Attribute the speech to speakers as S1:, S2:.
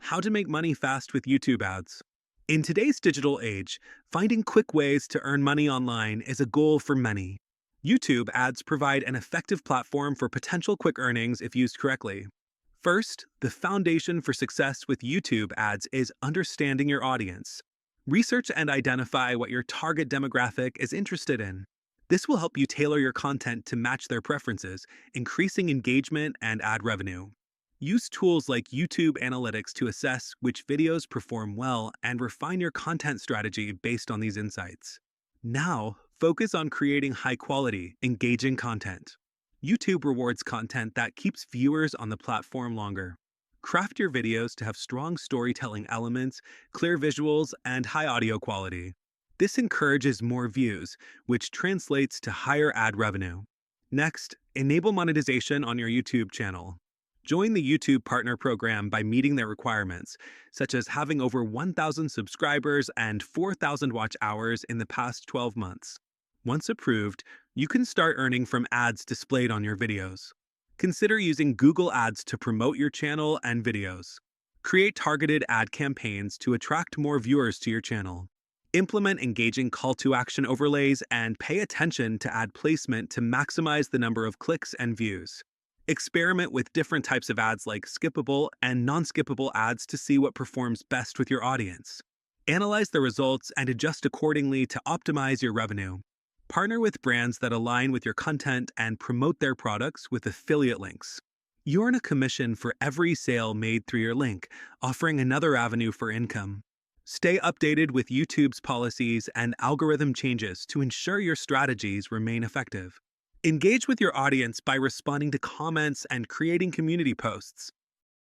S1: How to make money fast with YouTube ads. In today's digital age, finding quick ways to earn money online is a goal for many. YouTube ads provide an effective platform for potential quick earnings if used correctly. First, the foundation for success with YouTube ads is understanding your audience. Research and identify what your target demographic is interested in. This will help you tailor your content to match their preferences, increasing engagement and ad revenue. Use tools like YouTube Analytics to assess which videos perform well and refine your content strategy based on these insights. Now, focus on creating high quality, engaging content. YouTube rewards content that keeps viewers on the platform longer. Craft your videos to have strong storytelling elements, clear visuals, and high audio quality. This encourages more views, which translates to higher ad revenue. Next, enable monetization on your YouTube channel. Join the YouTube Partner Program by meeting their requirements, such as having over 1,000 subscribers and 4,000 watch hours in the past 12 months. Once approved, you can start earning from ads displayed on your videos. Consider using Google Ads to promote your channel and videos. Create targeted ad campaigns to attract more viewers to your channel. Implement engaging call to action overlays and pay attention to ad placement to maximize the number of clicks and views. Experiment with different types of ads like skippable and non-skippable ads to see what performs best with your audience. Analyze the results and adjust accordingly to optimize your revenue. Partner with brands that align with your content and promote their products with affiliate links. You earn a commission for every sale made through your link, offering another avenue for income. Stay updated with YouTube's policies and algorithm changes to ensure your strategies remain effective. Engage with your audience by responding to comments and creating community posts.